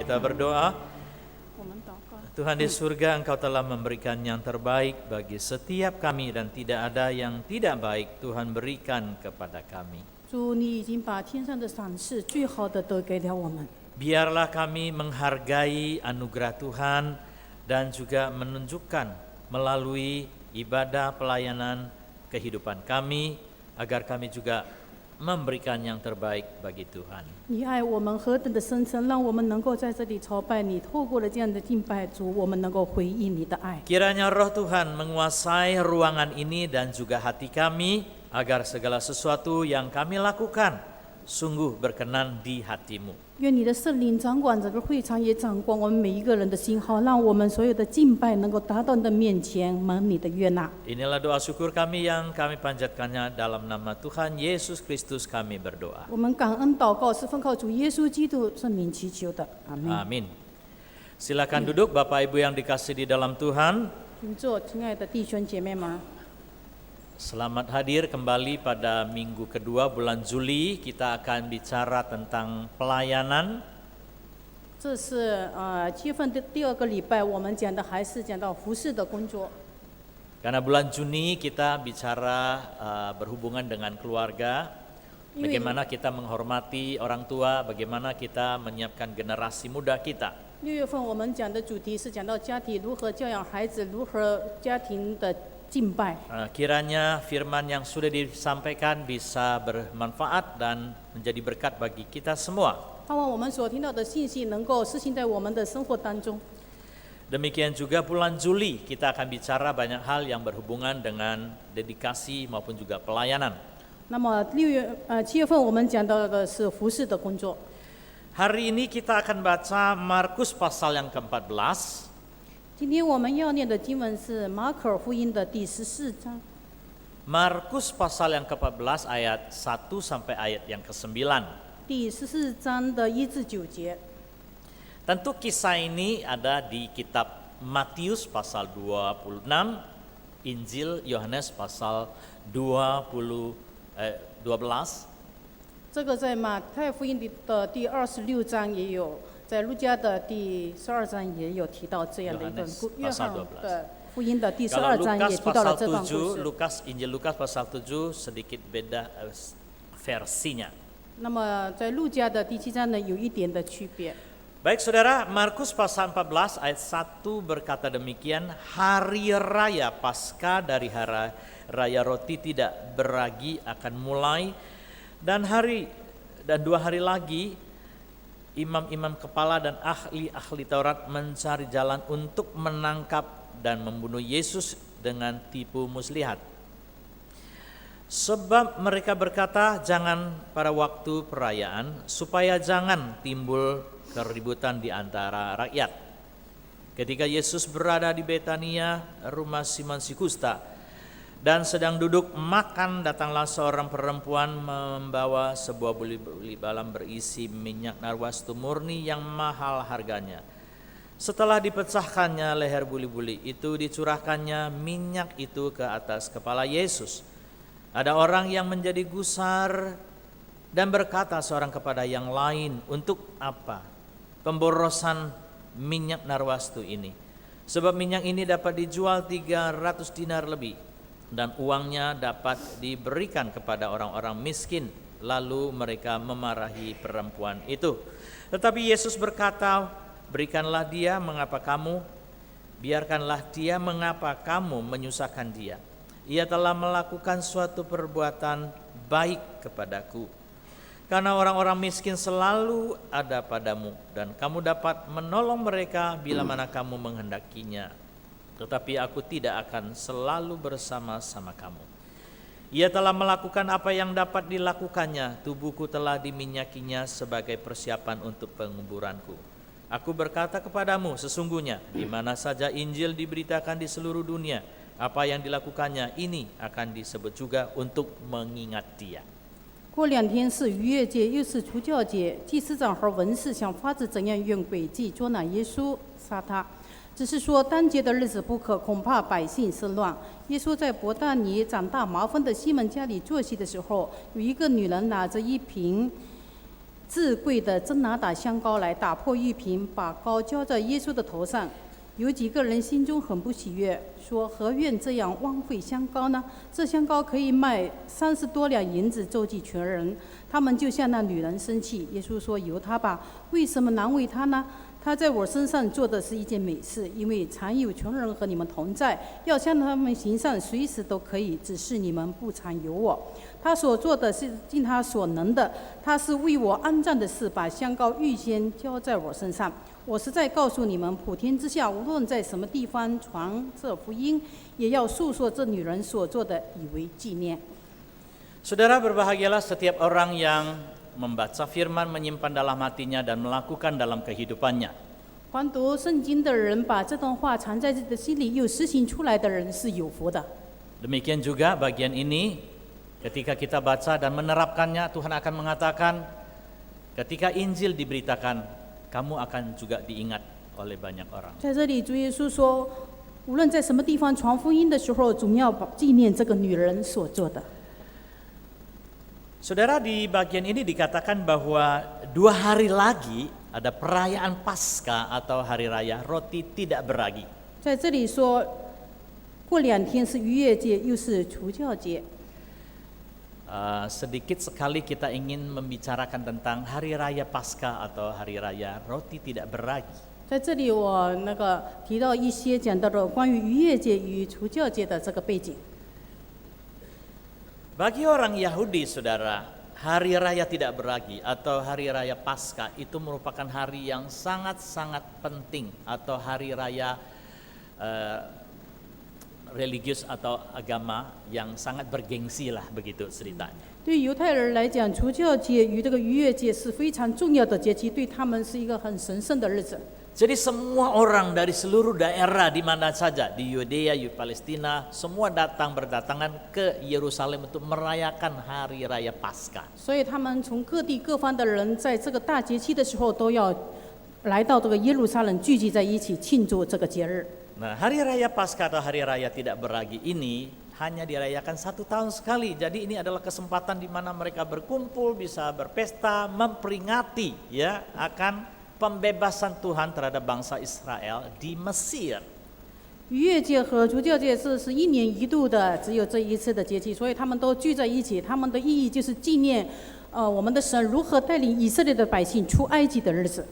Kita berdoa. 我们祷告。 Tuhan di surga, Engkau telah memberikan yang terbaik bagi setiap kami dan tidak ada yang tidak baik Tuhan berikan kepada kami. 主，你已经把天上的赏赐最好的都给了我们。 Biarlah kami menghargai anugerah Tuhan dan juga menunjukkan melalui ibadah pelayanan kehidupan kami agar kami juga memberikan yang terbaik bagi Tuhan. 你爱我们何等的深沉，让我们能够在这里朝拜你。透过了这样的敬拜，主，我们能够回应你的爱。 Kiranya roh Tuhan menguasai ruangan ini dan juga hati kami agar segala sesuatu yang kami lakukan sungguh berkenan di hati-Mu. 愿你的圣灵掌管整个会场，也掌管我们每一个人的心，好让我们所有的敬拜能够达到你的面前，蒙你的悦纳。 Inilah doa syukur kami yang kami panjatkannya dalam nama Tuhan Yesus Kristus kami berdoa. 我们感恩祷告是奉靠主耶稣基督圣名祈求的，阿门。 Amin. Silakan duduk Bapak Ibu yang dikasih di dalam Tuhan. 请坐，亲爱的弟兄姐妹们。 Selamat hadir kembali pada minggu kedua bulan Juli. Kita akan bicara tentang pelayanan. 这是7月份的第2个礼拜，我们讲的还是讲到服侍的工作。 Karena bulan Juni kita bicara berhubungan dengan keluarga, bagaimana kita menghormati orang tua, bagaimana kita menyiapkan generasi muda kita. 6月份我们讲的主题是讲到家庭如何教养孩子，如何家庭的敬拜。 Kiranya firman yang sudah disampaikan bisa bermanfaat dan menjadi berkat bagi kita semua. 盼望我们所听到的信息能够施行在我们的生活当中。 Demikian juga bulan Juli kita akan bicara banyak hal yang berhubungan dengan dedikasi maupun juga pelayanan. 那么7月份我们讲到的是服侍的工作。 Hari ini kita akan baca Markus pasal yang ke-14. 今天我们要念的经文是马可福音的第14章。 Markus pasal yang ke-14 ayat 1 sampai ayat yang ke-9. 第14章的1至9节。 Tentu kisah ini ada di kitab Matius pasal 26, Injil Yohanes pasal 12. 这个在马太福音的第26章也有，在路加的第12章也有提到这样的一份故。约翰的福音的第12章也提到了这段故事。 Injil Lukas pasal 7 sedikit beda versinya. 那么在路加的第7章呢，有一点的区别。 Baik saudara, Markus pasal 14 ayat 1 berkata demikian, hari raya Paskah dari hari raya roti tidak beragi akan mulai dan 2 hari lagi imam-imam kepala dan ahli-ahli Taurat mencari jalan untuk menangkap dan membunuh Yesus dengan tipu muslihat. Sebab mereka berkata, jangan pada waktu perayaan supaya jangan timbul keributan di antara rakyat. Ketika Yesus berada di Betania, rumah Simon si Kusta, dan sedang duduk makan, datanglah seorang perempuan membawa sebuah buli balam berisi minyak narwastu murni yang mahal harganya. Setelah dipecahkannya leher buli-buli itu, dicurahkannya minyak itu ke atas kepala Yesus. Ada orang yang menjadi gusar dan berkata seorang kepada yang lain, untuk apa pemborosan minyak narwastu ini? Sebab minyak ini dapat dijual 300 dinar lebih dan uangnya dapat diberikan kepada orang-orang miskin. Lalu mereka memarahi perempuan itu. Tetapi Yesus berkata, biarkanlah dia, mengapa kamu menyusahkan dia? Ia telah melakukan suatu perbuatan baik kepadaku. Karena orang-orang miskin selalu ada padamu dan kamu dapat menolong mereka bila mana kamu menghendakinya. Tetapi aku tidak akan selalu bersama-sama kamu. Ia telah melakukan apa yang dapat dilakukannya. Tubuhku telah diminyakinya sebagai persiapan untuk penguburanku. Aku berkata kepadamu, sesungguhnya di mana saja Injil diberitakan di seluruh dunia, apa yang dilakukannya ini akan disebut juga untuk mengingat dia. 过2天是逾越节，又是除酵节，祭司长和文士想法子怎样用诡计捉拿耶稣，杀他。只是说当节的日子不可，恐怕百姓生乱。耶稣在伯大尼长大麻风的西门家里坐席的时候，有一个女人拿着一瓶至贵的真拿打香膏来打破玉瓶，把膏浇在耶稣的头上。有几个人心中很不喜悦，说：何愿这样枉费香膏呢？这香膏可以卖30多两银子，周济全人。他们就向那女人生气。耶稣说：由他吧，为什么难为他呢？他在我身上做的是一件美事，因为常有穷人和你们同在，要向他们行善，随时都可以，只是你们不常有我。他所做的是尽他所能的，他是为我安葬的事，把香膏预先浇在我身上。我实在告诉你们，普天之下无论在什么地方传这福音，也要述说这女人所做的，以为纪念。 Saudara, berbahagialah setiap orang yang membaca firman, menyimpan dalam hatinya dan melakukan dalam kehidupannya. 还读圣经的人，把这段话藏在自己的心里，又实行出来的人是有福的。 Demikian juga bagian ini, ketika kita baca dan menerapkannya, Tuhan akan mengatakan, ketika Injil diberitakan, kamu akan juga diingat oleh banyak orang. 在这里，主耶稣说，无论在什么地方传福音的时候，总要纪念这个女人所做的。 Saudara, di bagian ini dikatakan bahwa 2 hari lagi ada perayaan Paskah atau hari raya roti tidak beragi. 在这里说，过2天是逾越节，又是除酵节。 Sedikit sekali kita ingin membicarakan tentang hari raya Paskah atau hari raya roti tidak beragi. 在这里，我提到一些讲到的关于逾越节与除酵节的这个背景。 Bagi orang Yahudi, saudara, hari raya tidak beragi atau hari raya Paskah itu merupakan hari yang sangat-sangat penting atau hari raya religius atau agama yang sangat bergengsi lah begitu ceritanya. 对犹太人来讲，除酵节与这个逾越节是非常重要的节期，对他们是一个很神圣的日子。 Jadi semua orang dari seluruh daerah di mana saja di Yudea, di Palestina, semua berdatangan ke Yerusalem untuk merayakan hari raya Paskah. 所以他们从各地各方的人，在这个大节期的时候，都要来到这个耶路撒冷聚集在一起庆祝这个节日。 Nah, hari raya Paskah atau hari raya tidak beragi ini hanya dirayakan 1 tahun sekali. Jadi ini adalah kesempatan di mana mereka berkumpul, bisa berpesta, memperingati ya akan pembebasan Tuhan terhadap bangsa Israel di Mesir. 逾越节和除酵节是1年1度的，只有这一次的节气，所以他们都聚在一起。他们的意义就是纪念，我们的神如何带领以色列的百姓出埃及的日子。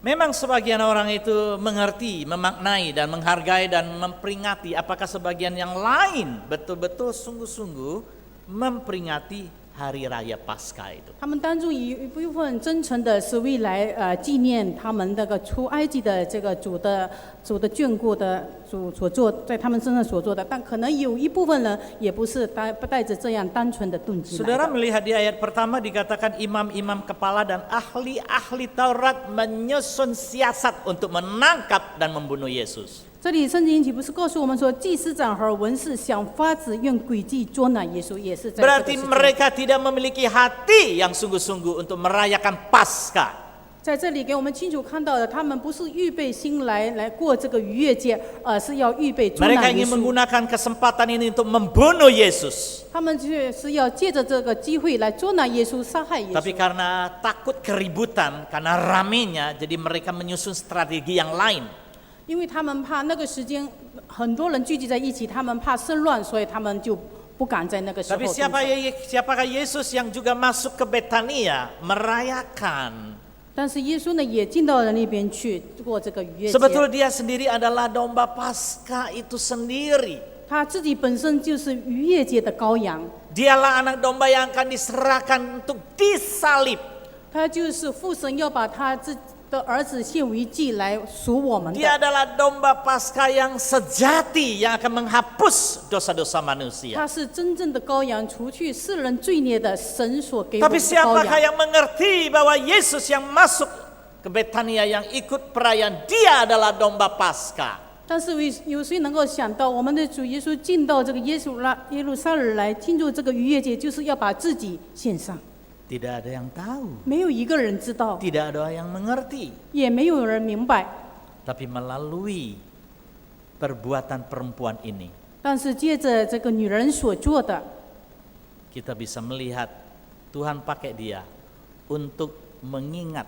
Memang sebagian orang itu mengerti, memaknai dan menghargai dan memperingati, apakah sebagian yang lain betul-betul sungguh-sungguh memperingati hari raya Paskah itu. 他们当中有一部分真诚的是未来纪念他们那个出埃及的这个主的眷顾的主所做在他们身上所做的，但可能有一部分人也不是带着这样单纯的动机来的。 Saudara melihat di ayat pertama dikatakan imam-imam kepala dan ahli-ahli Taurat menyusun siasat untuk menangkap dan membunuh Yesus. 这里圣经岂不是告诉我们说，祭司长和文士想法子用诡计捉拿耶稣，也是在这个 Berarti 时间。 mereka tidak memiliki hati yang sungguh-sungguh untuk merayakan Paskah. 在这里给我们清楚看到的，他们不是预备心来过这个逾越节，而是要预备捉拿 Mereka 耶 ingin 稣。 menggunakan kesempatan ini untuk membunuh Yesus. 他们却是要借着这个机会来捉拿耶稣、杀害耶 Tapi 稣。 karena takut keributan, karena ramenya, jadi mereka menyusun strategi yang lain. 因为他们怕那个时间很多人聚集在一起，他们怕生乱，所以他们就不敢在那个时候 Tapi 动手。 siapakah Yesus yang juga masuk ke Betania merayakan? 但是耶稣呢，也进到了那边去过这个逾越节。 Sebetulnya dia sendiri adalah domba Paskah itu sendiri. 他自己本身就是逾越节的羔羊， Dialah anak domba yang akan diserahkan untuk disalib. 他就是父神要把他自己的儿子献为祭来赎我们 Dia 的。 adalah domba Paskah yang sejati yang akan menghapus dosa-dosa manusia. 他是真正的羔羊，除去世人罪孽的神所给我们 Tapi 的羔 siapakah 羊。 yang mengerti bahwa Yesus yang masuk ke Betania yang ikut perayaan, dia adalah domba Paskah. 但是有谁能够想到，我们的主耶稣进到这个耶路撒冷来庆祝这个逾越节，就是要把自己献上。 Tidak ada yang tahu, 没有一个人知道， tidak ada yang mengerti. 也没有人明白。 Tapi melalui perbuatan perempuan ini, 但是借着这个女人所做的， kita bisa melihat Tuhan pakai dia untuk mengingat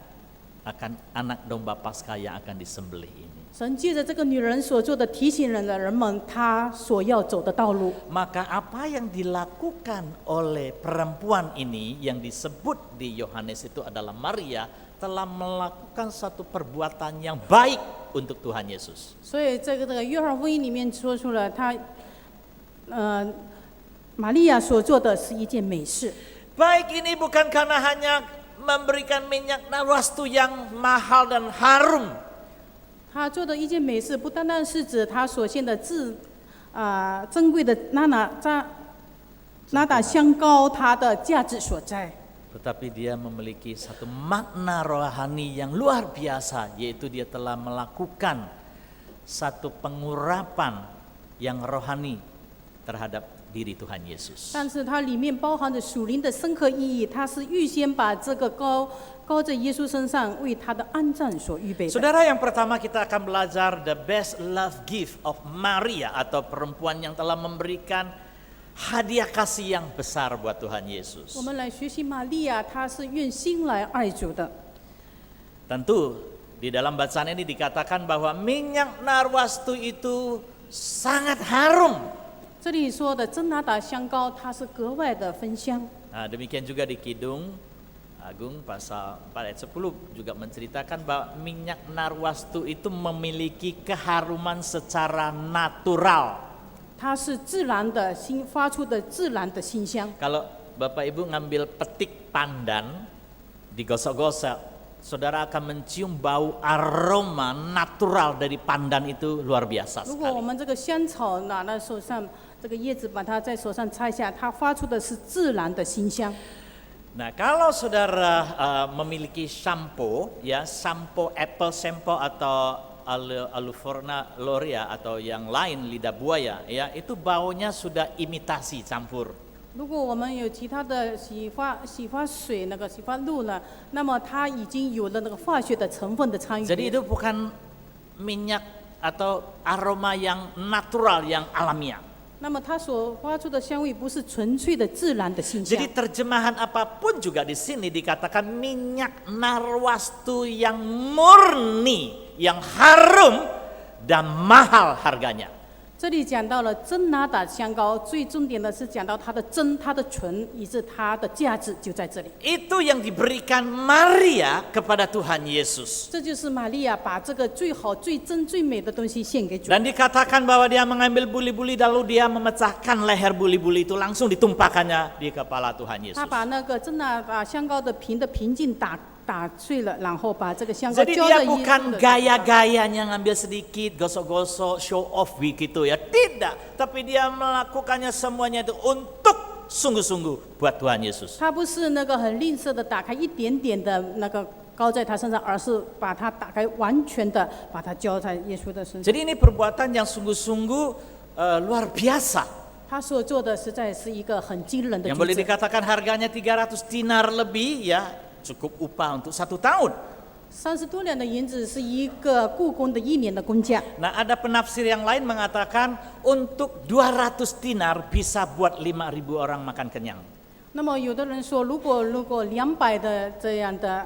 akan anak domba Paskah yang akan disembelih ini. 神借着这个女人所做的，提醒了人们她所要走的道路。 Maka apa yang dilakukan oleh perempuan ini yang disebut di Yohanes itu adalah Maria telah melakukan satu perbuatan yang baik untuk Tuhan Yesus. 所以这个约翰福音里面说出了她，玛利亚所做的是一件美事。 Baik ini bukan karena hanya memberikan minyak narwastu yang mahal dan harum. 她做的一件美事，不单单是指她所献的珍贵的纳达香膏，它的价值所在。 Tetapi dia memiliki satu makna rohani yang luar biasa, yaitu dia telah melakukan satu pengurapan yang rohani terhadap diri Tuhan Yesus. 但是它里面包含着属灵的深刻意义，它是预先把这个高在耶稣身上为他的安葬所预备的。 Saudara, yang pertama kita akan belajar the best love gift of Maria, atau perempuan yang telah memberikan hadiah kasih yang besar buat Tuhan Yesus. 我们来学习玛利亚，她是愿心来爱主的。 Tentu di dalam bacaan ini dikatakan bahwa minyak narwastu itu sangat harum. 这里说的真拿达香膏，它是格外的芬香。 Nah, demikian juga di Kidung Agung pasal 4 ayat 10 juga menceritakan bahwa minyak narwastu itu memiliki keharuman secara natural. 它是自然的发出的自然的馨香。 Kalau Bapak Ibu ngambil petik pandan, digosok-gosok, saudara akan mencium bau aroma natural dari pandan itu luar biasa 如果我 sekali. 们这个香草拿在手上，这个叶子把它在手上拆下，它发出的是自然的馨香。 Nah, kalau saudara memiliki shampoo, ya shampoo apple shampoo atau Aluforna loria atau yang lain lidah buaya, ya itu baunya sudah imitasi campur. 如果我们有其他的洗发水、那个洗发露呢，那么它已经有了那个化学的成分的参与。 Jadi itu bukan minyak atau aroma yang natural, yang alamiah. 那么它所发出的香味不是纯粹的自然的馨香。 Jadi terjemahan apapun juga di sini dikatakan minyak narwastu yang murni, yang harum dan mahal harganya. 这里讲到了真拿达香膏，最重点的是讲到它的真、它的纯，以致它的价值就在这里。 Itu yang diberikan Maria kepada Tuhan Yesus. 这就是玛利亚把这个最好、最真、最美的东西献给主。 Dan dikatakan bahwa dia mengambil buli-buli lalu dia memecahkan leher buli-buli itu langsung ditumpahkannya di kepala Tuhan Yesus. 他把那个真拿达香膏的瓶颈打碎了，然后把这个香膏 Jadi 浇 dia 在耶稣 bukan 的。 gaya-gayanya ngambil sedikit, gosok-gosok, show off begitu ya. Tidak, tapi dia melakukannya semuanya itu untuk sungguh-sungguh buat Tuhan Yesus. 他不是那个很吝啬的打开一点点的那个膏在他身上，而是把它打开完全的把它浇在耶稣的身上。 Jadi ini perbuatan yang sungguh-sungguh luar biasa. 他所做的实在是一个很惊人的 Yang 举 boleh 止。 dikatakan harganya 300 dinar lebih ya, cukup upah untuk 1 tahun. 30多两的银子是一个故宫的1年的工价。 Nah, ada penafsir yang lain mengatakan untuk 200 dinar bisa buat 5.000 orang makan kenyang. 那么有的人说，如果200的这样的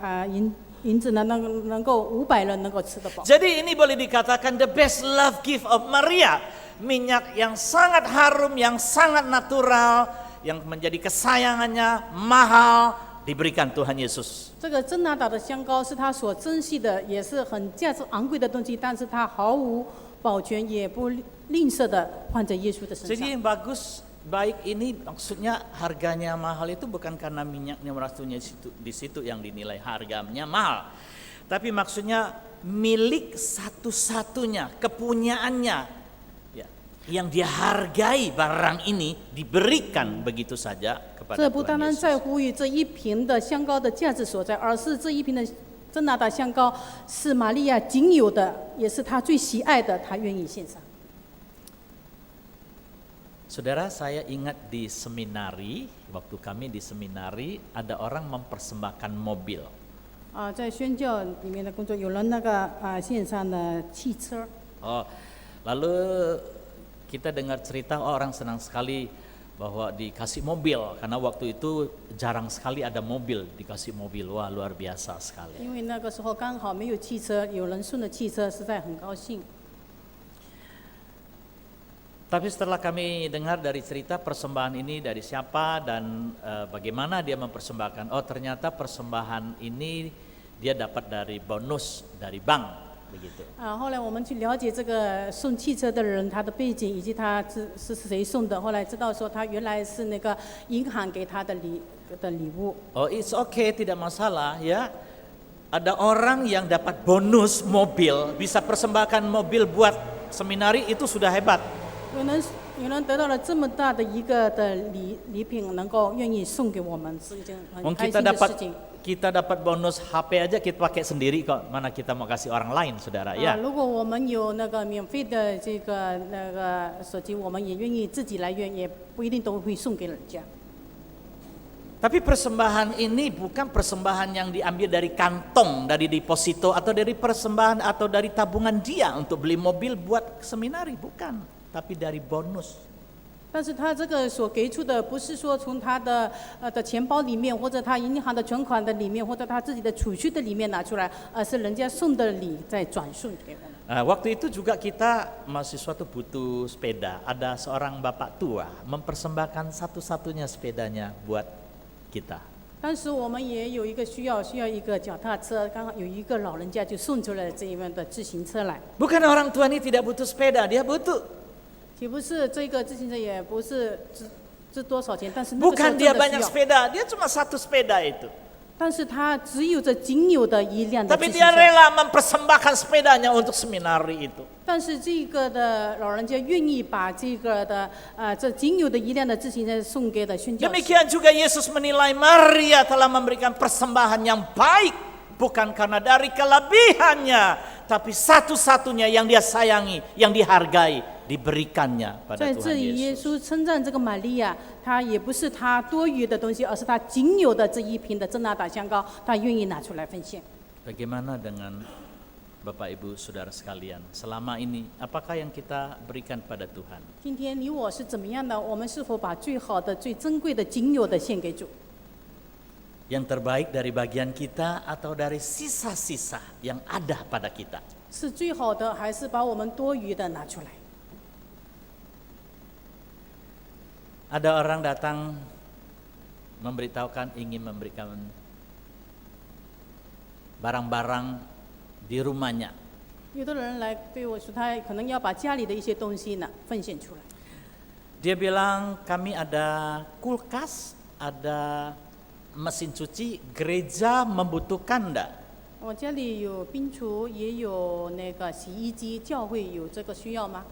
银子呢，能够500人能够吃得饱。 Jadi ini boleh dikatakan the best love gift of Maria. Minyak yang sangat harum, yang sangat natural, yang menjadi kesayangannya, mahal, diberikan Tuhan Yesus. 这个真拿达的香膏是他所珍惜的，也是很价值昂贵的东西，但是他毫无保全，也不吝啬的换在耶稣的身 Jadi 上。 yang bagus, baik ini maksudnya harganya mahal itu bukan karena minyaknya merastunya di situ yang dinilai harganya mahal. Tapi maksudnya milik satu-satunya, kepunyaannya, ya, yang dia hargai barang ini diberikan begitu saja kepada 这不单 Tuhan 单 Yesus. 在乎于这一瓶的香膏的价值所在，而是这一瓶的真拿达香膏是玛利亚仅有的，也是她最喜爱的，她愿意献上。 Saudara, saya ingat di seminari, waktu kami di seminari ada orang mempersembahkan mobil. 在宣教里面的工作，有人那个献上的汽车。 Oh, lalu kita dengar cerita orang senang sekali bahwa dikasih mobil, karena waktu itu jarang sekali ada mobil, dikasih mobil. Wah, luar biasa sekali. 因为那个时候刚好没有汽车，有人送的汽车，实在很高兴。 Tapi setelah kami dengar dari cerita persembahan ini dari siapa dan bagaimana dia mempersembahkan, oh ternyata persembahan ini dia dapat dari bonus dari bank, begitu. 后来我们去了解这个送汽车的人他的背景以及他是谁送的，后来知道说他原来是那个银行给他的礼物。 Oh, it's okay, tidak masalah ya. Ada orang yang dapat bonus mobil, bisa persembahkan mobil buat seminari, itu sudah hebat. 有人得到了这么大的一个的礼品，能够愿意送给我们，是一件很开心的事情。 Kita dapat bonus HP aja kita pakai sendiri kok, mana kita mau kasih orang lain, saudara ya. 如果我们有那个免费的这个手机，我们也愿意自己来用，也不一定都会送给人家。 Tapi persembahan ini bukan persembahan yang diambil dari kantong, dari deposito atau dari persembahan atau dari tabungan dia untuk beli mobil buat seminari, bukan. Tapi dari bonus. 但是他这个所给出的不是说从他的钱包里面，或者他银行的存款的里面，或者他自己的储蓄的里面拿出来，而是人家送的礼再转送给我们。 Waktu itu juga kita mahasiswa tuh butuh sepeda. Ada seorang bapak tua mempersembahkan satu-satunya sepedanya buat kita. 当时我们也有一个需要一个脚踏车，刚好有一个老人家就送出了这一辆的自行车来。 Bukan orang tua ini tidak butuh sepeda, dia butuh. 岂不是这个自行车也不是值多少钱，但是那个时候 Bukan 真 dia 的需 banyak 要。 sepeda, dia cuma satu sepeda itu. 但是他只有这仅有的一辆的自 Tapi 行 dia 车。 rela mempersembahkan sepedanya untuk seminari itu. 但是这个的老人家愿意把这个的这仅有的一辆的自行车送给的宣教士。 Demikian juga Yesus menilai Maria telah memberikan persembahan yang baik, bukan karena dari kelebihannya, tapi satu-satunya yang dia sayangi, yang dihargai, diberikannya pada 在这 Tuhan 里，耶 Yesus. 稣称赞这个玛利亚，她也不是她多余的东西，而是她仅有的这一瓶的真纳达香膏，她愿意拿出来分献。 Bagaimana dengan Bapak Ibu Saudara sekalian, selama ini apakah yang kita berikan pada Tuhan? 今天你我是怎么样的？我们是否把最好的、最珍贵的、仅有的献给主？ Yang terbaik dari bagian kita atau dari sisa-sisa yang ada pada kita? 是最好的，还是把我们多余的拿出来？ Ada orang datang memberitahukan ingin memberikan barang-barang di rumahnya. 有的人来对我说，他可能要把家里的一些东西呢奉献出来。 Dia bilang kami ada kulkas, ada mesin cuci, gereja membutuhkan enggak? 我家里有冰橱，也有那个洗衣机，教会有这个需要吗？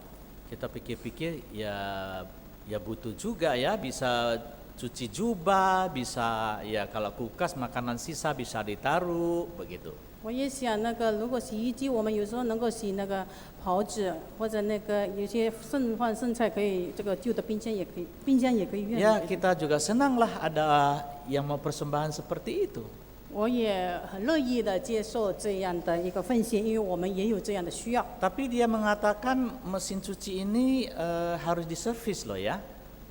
Kita pikir-pikir ya butuh juga ya, bisa cuci jubah, bisa ya kalau kulkas makanan sisa bisa ditaruh begitu. 我也想那个，如果洗衣机，我们有时候能够洗那个袍子，或者那个有些剩饭剩菜可以，这个旧的冰箱也可以，冰箱也可以用。 Ya kita juga senanglah ada yang mau persembahan seperti itu. 我也很乐意的接受这样的一个奉献，因为我们也有这样的需要。 Tapi dia mengatakan mesin cuci ini harus diservis loh ya.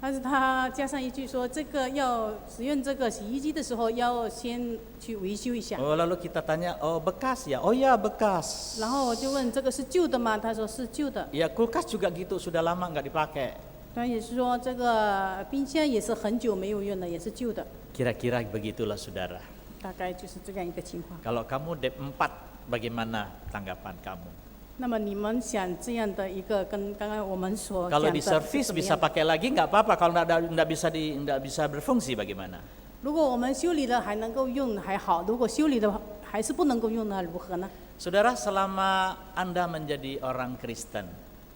但是他加上一句说，这个要使用这个洗衣机的时候，要先去维修一下。 Oh, lalu kita tanya, oh bekas ya? Oh ya bekas. 然后我就问这个是旧的吗？他说是旧的。 Ya kulkas juga gitu, sudah lama nggak dipakai. 他也是说这个冰箱也是很久没有用的，也是旧的。 Kira-kira begitulah saudara. 大概就是这样一个情况。 Kalau kamu DEP 4, bagaimana tanggapan kamu? 那么你们想这样的一个跟刚刚我们所讲 Kalau 的 di 是 servis 怎么 bisa 样的？ pakai lagi nggak apa-apa. Kalau nggak bisa berfungsi bagaimana? 如果我们修理了还能够用还好，如果修理的还是不能够用呢，如何呢？ Saudara, selama Anda menjadi orang Kristen,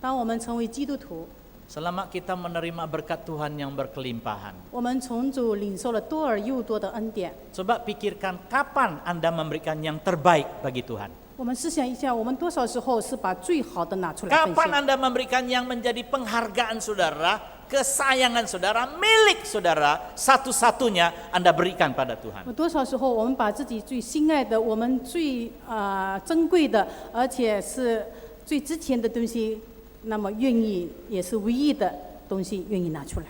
当我们成为基督徒， selama kita menerima berkat Tuhan yang berkelimpahan, 我们从主领受了多而又多的恩典。 coba pikirkan kapan Anda memberikan yang terbaik bagi Tuhan. 我们思想一下，我们多少时候是把最好的拿出来奉 Kapan 献？ Anda memberikan yang menjadi penghargaan saudara, kesayangan saudara, milik saudara, satu-satunya Anda berikan pada Tuhan. 多少时候我们把自己最心爱的、我们最珍贵的，而且是最值钱的东西，那么愿意也是唯一的东西，愿意拿出来。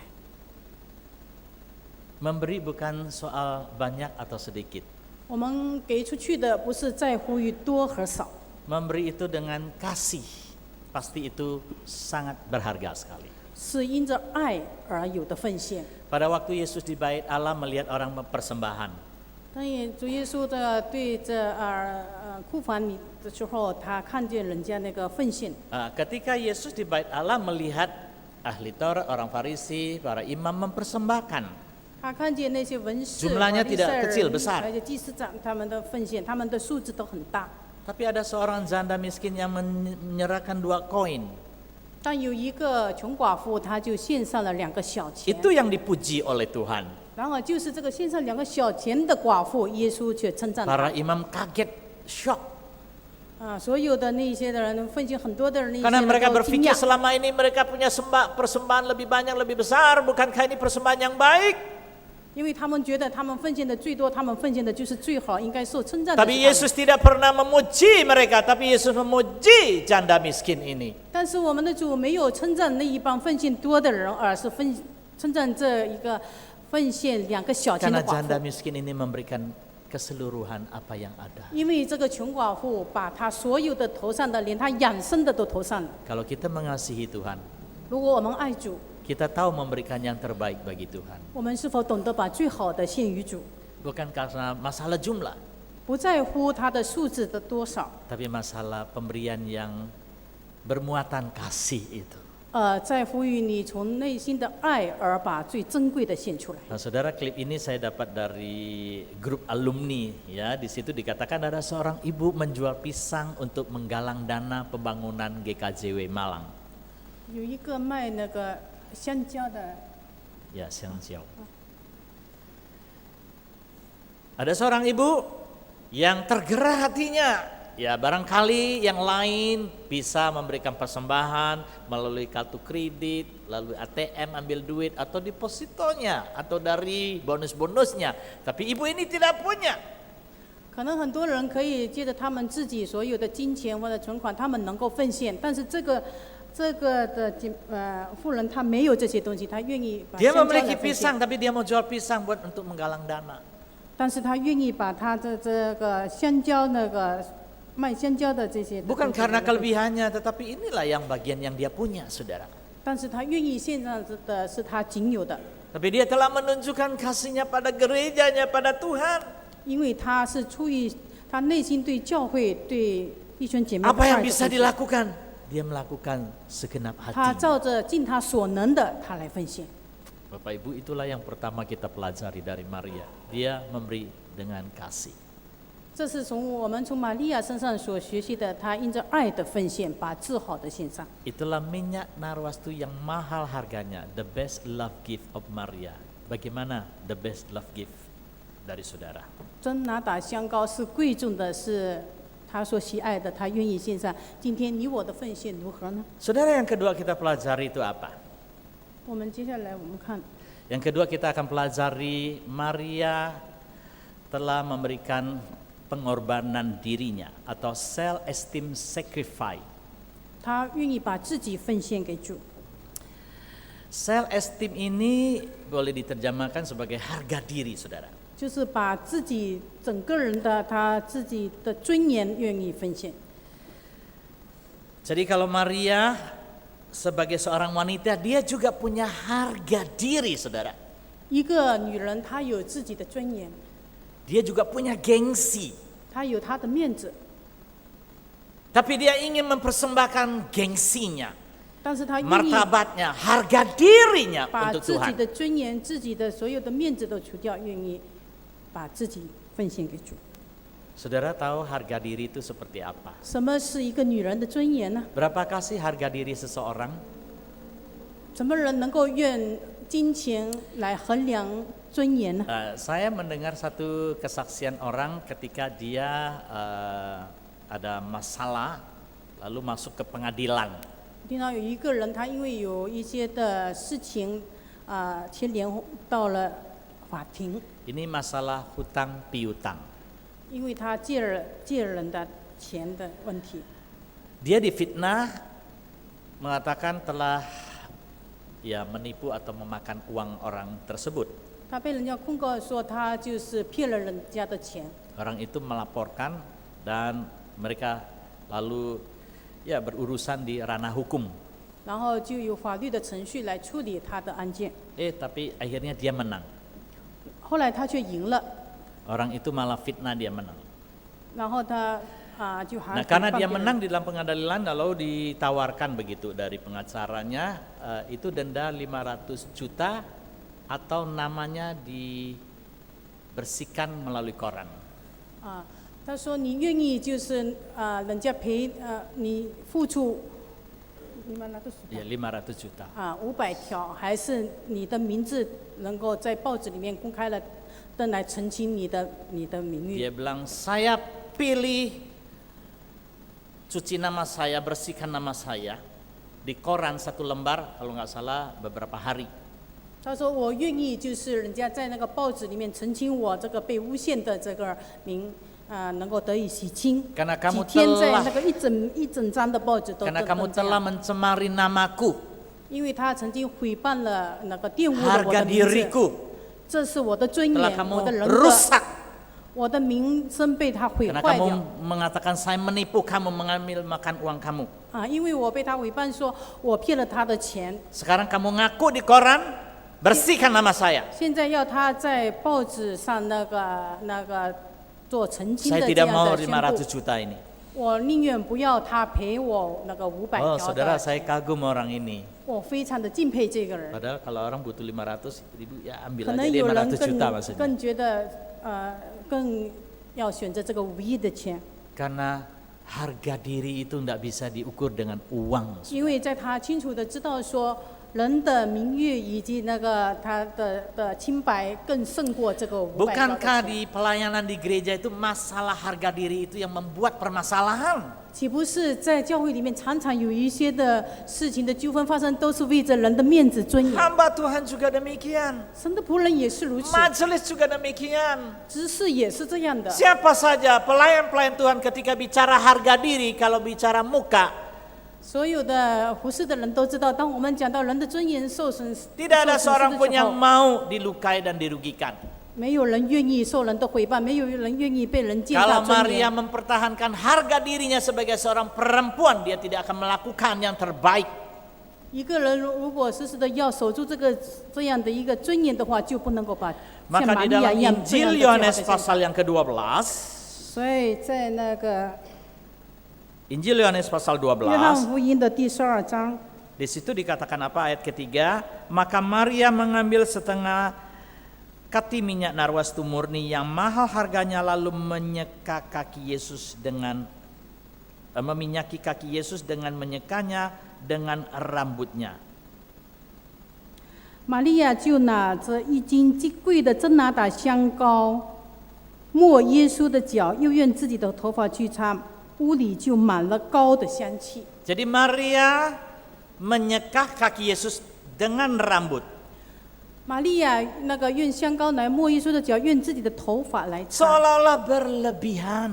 Memberi bukan soal banyak atau sedikit. 我们给出去的不是在乎于多和少， Memberi itu dengan kasih, pasti itu sangat berharga sekali. 是因着爱而有的奉献。 Pada waktu Yesus di bait Allah melihat orang mempersembahan, 当也主耶稣的对这库房里的时候，他看见人家那个奉献， ketika Yesus di bait Allah melihat ahli Taurat, orang Farisi, para imam mempersembahkan, 他看见那些文士、 Jumlahnya 法利赛 tidak kecil, 人 besar. 而且祭司长他们的奉献，他们的数字都很大。 tapi ada seorang janda miskin yang menyerahkan 2 koin. 但有一个穷寡妇，她就献上了2个小钱。 Itu yang dipuji oleh Tuhan. 然而，就是这个献上2个小钱的寡妇，耶稣却称赞 Para 她。 imam kaget, shock. 所有的那些的人，奉献很多的人，那 Karena 些 mereka 人都惊 berpikir 讶， selama ini mereka punya persembahan lebih banyak, lebih besar. Bukankah ini persembahan yang baik? 因为他们觉得他们奉献的最多，他们奉献的就是最好，应该受称赞的是他 Tapi 们。 Yesus tidak pernah memuji mereka, tapi Yesus memuji janda miskin ini. 但是我们的主没有称赞那一帮奉献多的人，而是称赞这一个奉献2个小钱 Karena 的寡 janda 妇。 miskin ini memberikan keseluruhan apa yang ada. 因为这个穷寡妇把她所有的头上的，连她养生的都投上了。 Kalau kita mengasihi Tuhan, 如果我们爱主， kita tahu memberikan yang terbaik bagi Tuhan. 我们是否懂得把最好的献于主？ Bukan karena masalah jumlah, 不在乎它的数字的多少， tapi masalah pemberian yang bermuatan kasih itu. 在乎于你从内心的爱而把最珍贵的献出来。 Nah, saudara, klip ini saya dapat dari grup alumni, ya. Di situ dikatakan ada seorang ibu menjual pisang untuk menggalang dana pembangunan GKJW Malang. 有一个卖那个香蕉的， Ya, Xiangjiao. Ada seorang ibu yang tergerak hatinya. Ya, barangkali yang lain bisa memberikan persembahan melalui kartu kredit, lalu ATM ambil duit atau depositonya atau dari bonus-bonusnya. Tapi ibu ini tidak punya. 可能很多人可以借着他们自己所有的金钱或者存款，他们能够奉献，但是这个的富人他没有这些东西，他愿意把 Dia 香蕉来 memiliki 奉献， pisang tapi dia mau jual pisang buat untuk menggalang dana. 但是他愿意把他的这个香蕉那个卖香蕉的这些， Bukan karena kelebihannya, tetapi inilah yang bagian yang dia punya, saudara. 但是他愿意献上的是他仅有的， Tapi dia telah menunjukkan kasihnya pada gerejanya, pada Tuhan. 因为他是出于他内心对教会、对弟兄姐妹的 Apa 爱 yang 的 bisa 奉献。 dilakukan? Dia melakukan segenap 他 hati. 照着尽他所能的，他来奉献。 Bapak Ibu, itulah yang pertama kita pelajari dari Maria. Dia memberi dengan kasih. 这是我们从玛利亚身上所学习的，她因着爱的奉献，把治好的献上。 Itulah minyak narwastu yang mahal harganya, the best love gift of Maria. Bagaimana the best love gift dari saudara? 真拿打香膏是贵重的，是他所喜爱的，他愿意献上。今天你我的奉献如何呢？ Saudara, yang kedua kita pelajari itu apa? 我们接下来我们看， Yang kedua kita akan pelajari Maria telah memberikan pengorbanan dirinya atau self-esteem sacrifice. 他愿意把自己奉献给主。 Self-esteem ini boleh diterjemahkan sebagai harga diri, saudara. 就是把自己整个人的他自己的尊严愿意奉献。 Jadi kalau Maria sebagai seorang wanita, dia juga punya harga diri, saudara. 一个女人，她有自己的尊严， Dia juga punya gengsi. 她有她的面子， Tapi dia ingin mempersembahkan gengsinya, 但是她愿意 martabatnya, harga dirinya 把 untuk 自己 Tuhan. 的尊严、自己的所有的面子都除掉，愿意把自己奉献给主。 Saudara tahu harga diri itu seperti apa? 什么是一个女人的尊严呢？ Berapakah sih harga diri seseorang? 什么人能够用金钱来衡量尊严呢？ Saya mendengar satu kesaksian orang ketika dia ada masalah lalu masuk ke pengadilan. 听到有一个人，他因为有一些的事情，牵连到了法庭， Ini masalah hutang piutang. 因为他借了人的钱的问题。 Dia difitnah mengatakan telah menipu atau memakan uang orang tersebut. 他被人家控告说他就是骗了人家的钱。 Orang itu melaporkan dan mereka lalu ya berurusan di ranah hukum. 然后就有法律的程序来处理他的案件。 Tapi akhirnya dia menang. 后来他却赢了， Orang itu malah fitnah dia menang. 然后他就还 Nah, karena 诽谤 dia 别人 menang di dalam pengadilan lalu ditawarkan begitu dari pengacaranya itu denda 500 juta atau namanya dibersihkan melalui koran. 他说你愿意就是人家赔你付出Ya 500 juta. 500条，还是你的名字能够在报纸里面公开了登来澄清你的名誉？ Dia bilang saya pilih cuci nama saya, bersihkan nama saya di koran 1 lembar kalau nggak salah beberapa hari. 他说我愿意就是人家在那个报纸里面澄清我这个被诬陷的这个名能够得以洗清。 Karena 几 kamu 天在 telah 那个一整张的报纸都 karena 登 kamu 这 telah 样， mencemari namaku, 因为他曾经诽谤了那个玷污了我 harga 的名字， diriku, 这是我的尊 telah 严，我的 kamu 人格， rusak. 我的名声被他毁 Karena 坏 kamu 掉。 mengatakan saya menipu kamu, mengambil makan uang kamu. 因为我被他诽谤说我骗了他的钱， Sekarang kamu ngaku di koran, bersihkan nama saya. 现在要他在报纸上那个做澄清 Saya 的这 tidak 样 mau 的宣 500 布， juta ini. 我宁愿不要他赔我那个500 Oh, 条 saudara 的 saya 钱。 kagum orang ini. 我非常的敬佩这个人， Padahal kalau orang butuh 500 ribu ya ambil 可 aja 能 deh 有人 500 juta maksudnya. 更觉得更要选择这个5亿的钱， Karena harga diri itu tidak bisa diukur dengan uang. 因为在他清楚的知道说人的名誉以及那个他的清白更胜过这个500条 Bukankah 的钱。 di pelayanan di gereja itu masalah harga diri itu yang membuat permasalahan? 岂不是在教会里面常常有一些的事情的纠纷发生，都是为着人的面子尊严？ Hamba Tuhan juga demikian. 神的仆人也是如此， Majelis juga demikian. 执事也是这样的。 Siapa saja pelayan-pelayan Tuhan ketika bicara harga diri, kalau bicara muka, 所有的服侍的人都知道，当我们讲到人的尊严受损、受 tidak ada 损失 seorang 的 pun 时 yang 候， mau dilukai dan dirugikan. 没有人愿意受人的诽谤，没有人愿意被人践踏 Kalau 尊 Maria 严。 mempertahankan harga dirinya sebagai seorang perempuan, dia tidak akan melakukan yang terbaik. 一个人如果时时的要守住这样的一个尊严的话，就不能够把像 Maka 玛 di 利亚 dalam 一样这样 Injil 的最好的 Yohanes 现象。 pasal yang ke-12, 所以在那个 Injil Yohanes pasal 约翰 12, 福音的第12章。 di situ dikatakan apa ayat ketiga? Maka Maria mengambil setengah kati minyak narwastu murni yang mahal harganya lalu menyeka kaki Yesus dengan meminyaki kaki Yesus dengan menyekanya dengan rambutnya. 玛利亚就拿着1斤极贵的真拿达香膏，抹耶稣的脚，又用自己的头发去擦，屋里就满了膏的香气。 Jadi Maria menyekah kaki Yesus dengan rambut. 玛利亚那个用香膏来抹耶稣的脚，用自己的头发来擦， Seolah-olah berlebihan.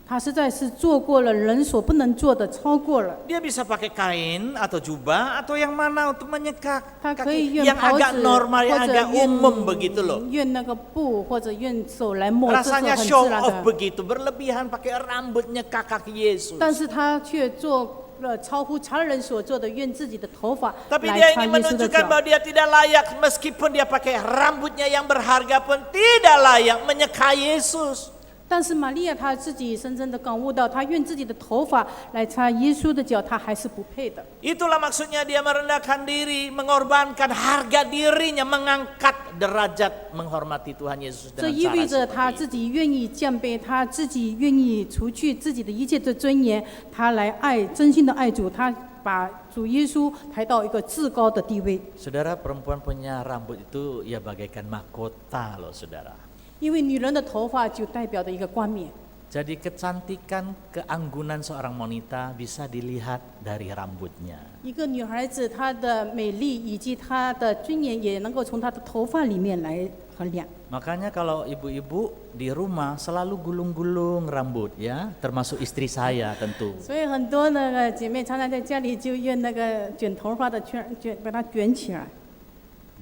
她实在是做过了人所不能做的，超过了。 Dia bisa pakai kain atau jubah atau yang mana untuk menyekah 她可以 kaki 用 yang 袍 agak 子， normal, 或 yang 者 agak umum begitu loh. 用那个布，或者用手来抹，这是 Rasanya 很 show 自然 off 的。 begitu, berlebihan pakai rambut nyekah kaki Yesus. 但是她却做了超乎常人所做的，用自己的头发 Tapi 来 dia 擦 ingin 耶稣的 menunjukkan 脚。 bahwa dia tidak layak meskipun dia pakai rambutnya yang berharga pun tidak layak menyekah Yesus. 但是玛利亚她自己深深的感悟到，她用自己的头发来擦耶稣的脚，她还是不配的。 Itulah maksudnya dia merendahkan diri, mengorbankan harga dirinya, mengangkat derajat menghormati Tuhan Yesus 这 dengan 意味 cara 着她 seperti 自 itu. 己愿意降卑，她自己愿意除去自己的一切的尊严，她来爱，真心的爱主，她把主耶稣抬到一个至高的地位。 Saudara, perempuan punya rambut itu ya bagaikan mahkota loh saudara. 因为女人的头发就代表着一个冠冕， Jadi kecantikan, keanggunan seorang wanita bisa dilihat dari rambutnya. 一个女孩子她的美丽以及她的尊严，也能够从她的头发里面来衡量。 Makanya kalau ibu-ibu di rumah selalu gulung-gulung rambut ya, termasuk istri saya tentu. 所以很多那个姐妹常常在家里就用那个卷头发的圈把它卷起来。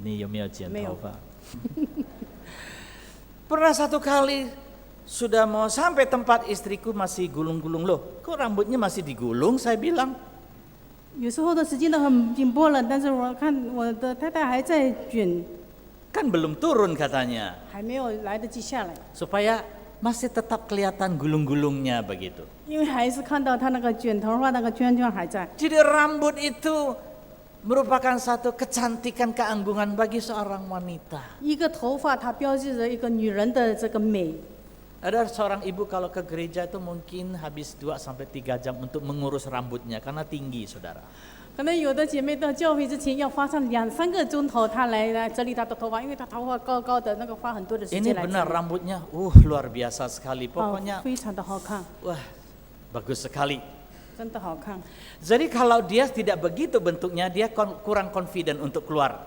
Nih有没有剪没有。头发？ Pernah satu kali sudah mau sampai tempat, istriku masih gulung-gulung. Loh, kok rambutnya masih digulung? Saya bilang. 有时候的时间都很紧迫了，但是我看我的太太还在卷， Kan belum turun katanya. 还没有来得及下来， Supaya masih tetap kelihatan gulung-gulungnya begitu. 因为还是看到她那个卷头发那个圈圈还在。 Jadi rambut itu merupakan satu kecantikan, keanggungan bagi seorang wanita. 一个头发，它标志着一个女人的这个美。 Ada seorang ibu kalau ke gereja itu mungkin habis 2-3 jam untuk mengurus rambutnya karena tinggi, saudara. 可能有的姐妹到教会之前要花上2-3个钟头，她来整理她的头发，因为她头发高高的，那个花很多的时 Ini 间来整 benar 理。 rambutnya, luar biasa sekali. 哦， Pokoknya 非常的好看， wah, bagus sekali. 真的好看。 Jadi kalau dia tidak begitu bentuknya, dia kurang confident untuk keluar.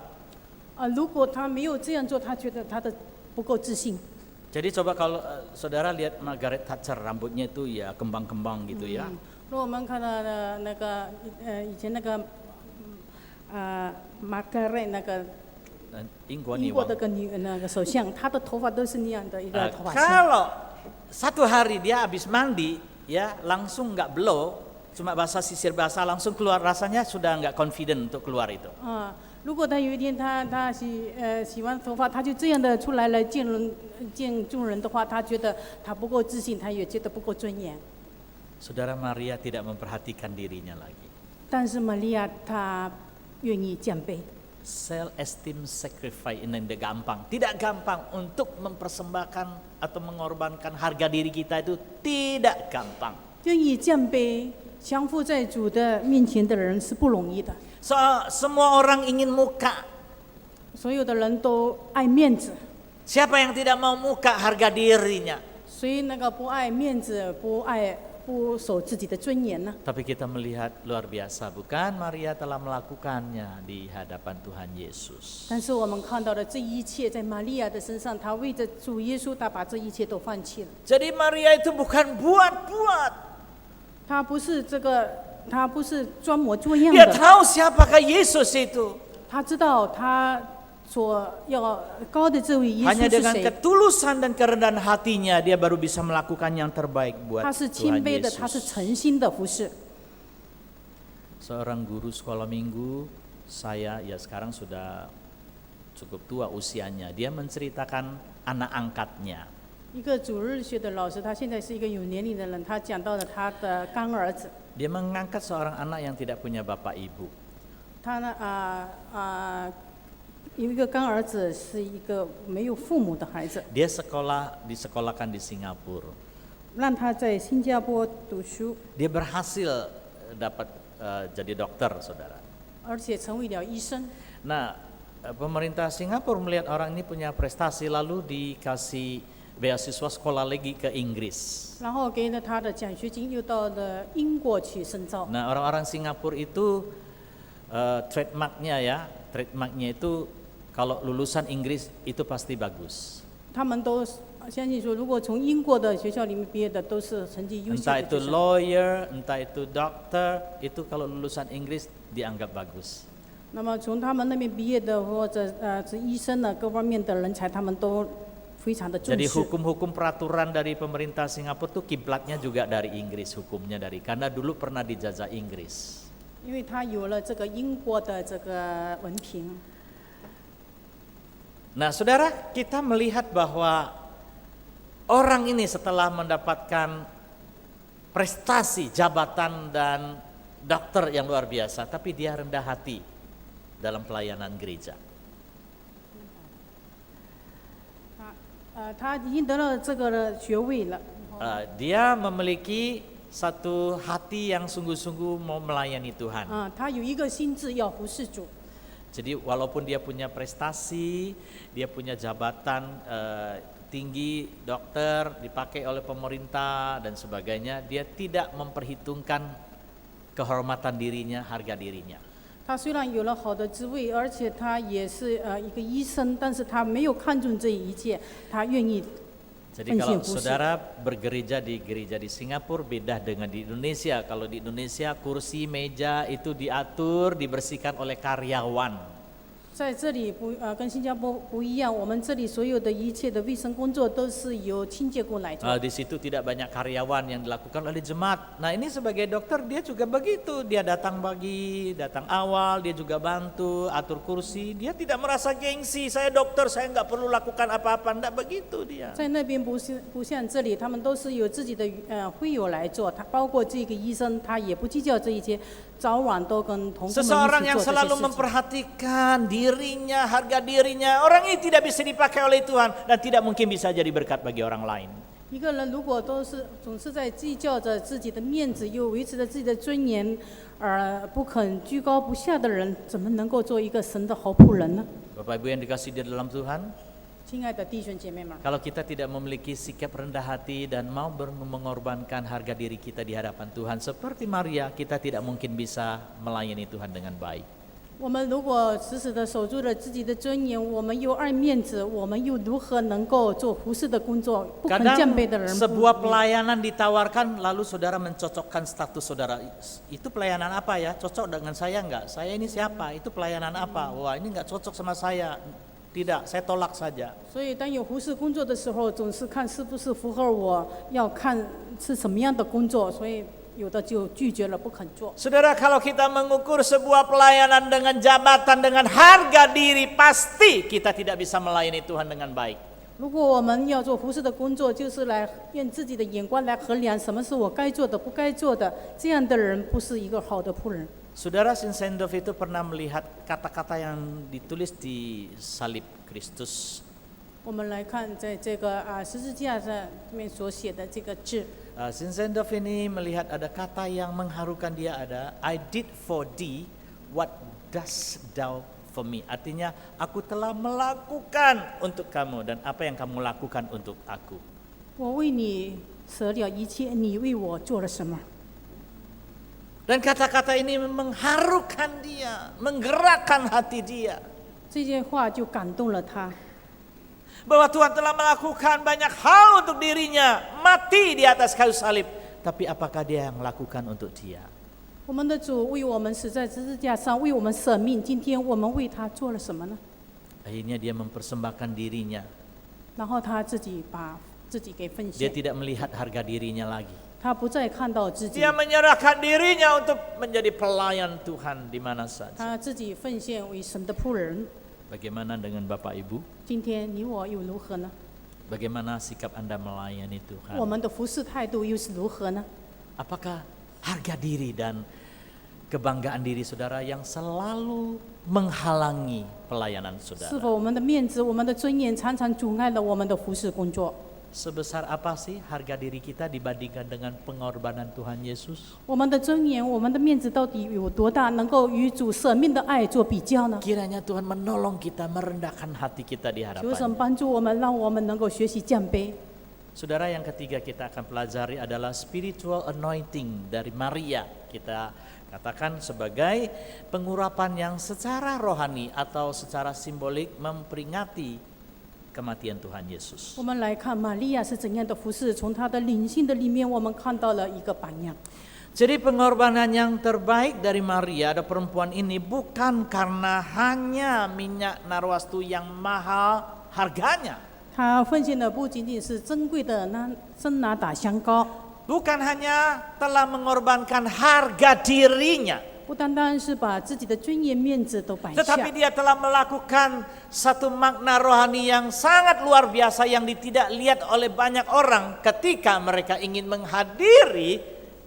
如果她没有这样做，她觉得她的不够自信。 Jadi coba kalau saudara lihat Margaret Thatcher, rambutnya itu ya kembang-kembang gitu ya. 如果我们看到的那个以前那个Margaret 那个 英国女王。英国的那个首相，她的头发都是那样的一个头发型。 Kalau satu hari dia habis mandi, ya langsung nggak blow, cuma basah sisir basah langsung keluar, rasanya sudah nggak confident untuk keluar itu. 如果她有一天她洗完头发，她就这样的出来见众人的话，她觉得她不够自信，她也觉得不够尊严。 Saudara Maria tidak memperhatikan dirinya lagi. 但是玛利亚她愿意降卑。 Self esteem sacrifice ini tidak gampang untuk mempersembahkan atau mengorbankan harga diri kita, itu tidak gampang. 愿意降卑、降服在主的面前的人是不容易的。 Semua orang ingin muka. 所有的人都爱面子， Siapa yang tidak mau muka harga dirinya? 所以那个不爱面子、不守自己的尊严呢？ Tapi kita melihat luar biasa, bukan? Maria telah melakukannya di hadapan Tuhan Yesus. 但是我们看到的这一切，在玛利亚的身上，她为着主耶稣，她把这一切都放弃了。 Jadi Maria itu bukan buat-buat. 她不是她不是装模作样 Dia 的， tahu siapakah Yesus itu. 她知道她所要高的这位耶 Hanya 稣是 dengan 谁。 ketulusan dan kerendahan hatinya dia baru bisa melakukan yang terbaik buat 她是谦 Tuhan 卑的，她是 Yesus. 诚心的服侍。 Seorang guru sekolah minggu, saya ya sekarang sudah cukup tua usianya. Dia menceritakan anak angkatnya. 一个主日学的老师，他现在是一个有年龄的人，他讲到了他的干儿子， Dia mengangkat seorang anak yang tidak punya bapak ibu. 他呢有一个干儿子是一个没有父母的孩子， Dia disekolahkan di Singapura. 让他在新加坡读书， Dia berhasil dapat jadi dokter, saudara. 而且成为了医生。 Nah, pemerintah Singapura melihat orang ini punya prestasi, lalu dikasih beasiswa sekolah lagi ke Inggris. 然后给了他的奖学金，又到了英国去深造。 Nah, orang-orang Singapura itu trademarknya itu kalau lulusan Inggris itu pasti bagus. 他们都相信说，如果从英国的学校里面毕业的，都是成绩优秀 Entah 的 itu 学生。 lawyer, entah itu dokter, itu kalau lulusan Inggris dianggap bagus. 那么从他们那边毕业的，或者是医生呢，各方面的人才，他们都非常的重 Jadi 视。 hukum-hukum peraturan dari pemerintah Singapura tuh kiblatnya juga dari Inggris, hukumnya dari, karena dulu pernah dijajah Inggris. 因为他有了这个英国的这个文凭。 Nah, saudara, kita melihat bahwa orang ini setelah mendapatkan prestasi, jabatan dan dokter yang luar biasa, tapi dia rendah hati dalam pelayanan gereja. 他已经得了这个的学位了， Dia memiliki satu hati yang sungguh-sungguh mau melayani Tuhan. 他有一个心志要服侍主。 Jadi walaupun dia punya prestasi, dia punya jabatan tinggi, dokter, dipakai oleh pemerintah dan sebagainya, dia tidak memperhitungkan kehormatan dirinya, harga dirinya. 他虽然有了好的职位，而且他也是一个医生，但是他没有看重这一切，他愿意 Jadi kalau saudara bergereja di gereja di Singapura beda dengan di Indonesia. Kalau di Indonesia kursi, meja itu diatur, dibersihkan oleh karyawan. 在这里跟新加坡不一样，我们这里所有的一切的卫生工作都是由清洁工来做。Di situ tidak banyak karyawan yang dilakukan oleh jemaat. Nah ini sebagai dokter dia juga begitu. Dia datang pagi, datang awal, dia juga bantu, atur kursi. Dia tidak merasa gengsi. Saya dokter, saya nggak perlu lakukan apa-apa. Nggak begitu dia. 在那边不像这里，他们都是由自己的会友来做，他包括这个医生，他也不计较这一些，早晚都跟同工们一起 Seseorang 做 yang 这些 selalu 事情。 memperhatikan dirinya, harga dirinya, orang ini tidak bisa dipakai oleh Tuhan dan tidak mungkin bisa jadi berkat bagi orang lain. 一个人如果总是在计较着自己的面子，又维持着自己的尊严，而不肯居高不下的人，怎么能够做一个神的好仆人呢？ Bapak Ibu yang dikasihi di dalam Tuhan, 亲爱的弟兄姐妹们， kalau kita tidak memiliki sikap rendah hati dan mau mengorbankan harga diri kita di hadapan Tuhan seperti Maria, kita tidak mungkin bisa melayani Tuhan dengan baik. 我们如果死死地守住了自己的尊严，我们又爱面子，我们又如何能够做服侍的工作？不肯降卑的 Kadang 人， sebuah pelayanan ditawarkan lalu saudara mencocokkan status saudara. Itu pelayanan apa ya? Cocok dengan saya enggak? Saya ini siapa? Itu pelayanan apa? Wah ini enggak cocok sama saya. Tidak, saya tolak saja. 所以当有服侍工作的时候，总是看是不是符合我，要看是什么样的工作，所以有的就拒绝了，不肯做。 Saudara, kalau kita mengukur sebuah pelayanan dengan jabatan, dengan harga diri, pasti kita tidak bisa melayani Tuhan dengan baik. 如果我们要做服侍的工作，就是来用自己的眼光来衡量什么是我该做的、不该做的，这样的人不是一个好的仆人。 Saudara Sinsendorf itu pernah melihat kata-kata yang ditulis di salib Kristus. 我们来看，在这个十字架上面所写的这个字， Sinsendorf ini melihat ada kata yang mengharukan dia, ada I did for thee what dost thou for me. Artinya aku telah melakukan untuk kamu dan apa yang kamu lakukan untuk aku. 我为你舍了一切，你为我做了什么？ Dan kata-kata ini mengharukan dia, menggerakkan hati dia. 这件话就感动了他。 Bahwa Tuhan telah melakukan banyak hal untuk dirinya, mati di atas kayu salib. Tapi apakah dia yang melakukan untuk dia? 我们的主为我们死在十字架上，为我们舍命。今天我们为他做了什么呢？ Akhirnya dia mempersembahkan dirinya. 然后他自己把自己给奉 Dia 献， tidak melihat harga dirinya lagi. 他不再看到自己， Dia menyerahkan dirinya untuk menjadi pelayan Tuhan di mana saja. 他自己奉献为神的仆人。 Bagaimana dengan Bapak Ibu? 今天你我又如何呢？ Bagaimana sikap Anda melayani 我 Tuhan? 们的服侍态度又是如何呢？ Apakah harga diri dan kebanggaan diri saudara yang selalu menghalangi pelayanan 是 saudara? 否我们的面子、我们的尊严常常阻碍了我们的服侍工作？ Sebesar apa sih harga diri kita dibandingkan dengan pengorbanan Tuhan Yesus? 我们的尊严、我们的面子到底有多大，能够与主舍命的爱做比较呢？ Kiranya Tuhan menolong kita merendahkan hati kita di 求神 hadapan. 帮助我们，让我们能够学习降卑。 Saudara, yang ketiga kita akan pelajari adalah spiritual anointing dari Maria. Kita katakan sebagai pengurapan yang secara rohani atau secara simbolik memperingati kematian Tuhan Yesus. 我们来看玛利亚是怎样的服侍，从她的灵性的里面，我们看到了一个榜样。 Jadi pengorbanan yang terbaik dari Maria, ada perempuan ini, bukan karena hanya minyak narwastu yang mahal harganya. 她奉献的不仅仅是珍贵的真拿打香膏， Bukan hanya telah mengorbankan harga dirinya, 不单单是把自己的尊严、面子都摆下， tetapi dia telah melakukan satu makna rohani yang sangat luar biasa yang tidak lihat oleh banyak orang ketika mereka ingin menghadiri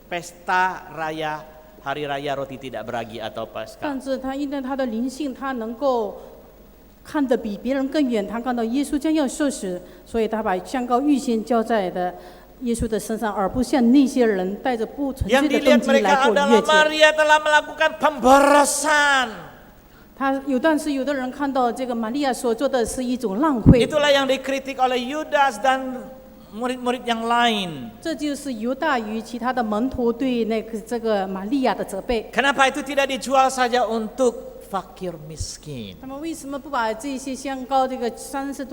pesta raya hari raya roti tidak beragi atau Paskah. 但是她因为她的灵性，她能够看得比别人更远，她看到耶稣将要受死，所以她把香膏预先浇在的耶稣的身上，而不像那些人带着不纯粹 Yang 的 dilihat 动机来 mereka 过逾 adalah 越节。 Maria telah melakukan pemborosan. 但是有的人看到这个玛利亚所做的是一种浪费， Itulah yang dikritik oleh Yudas dan murid-murid yang lain. 这就是犹大与其他的门徒对这个玛利亚的责备。 Kenapa itu tidak dijual saja untuk fakir miskin? 他们为什么不把这些香膏这个30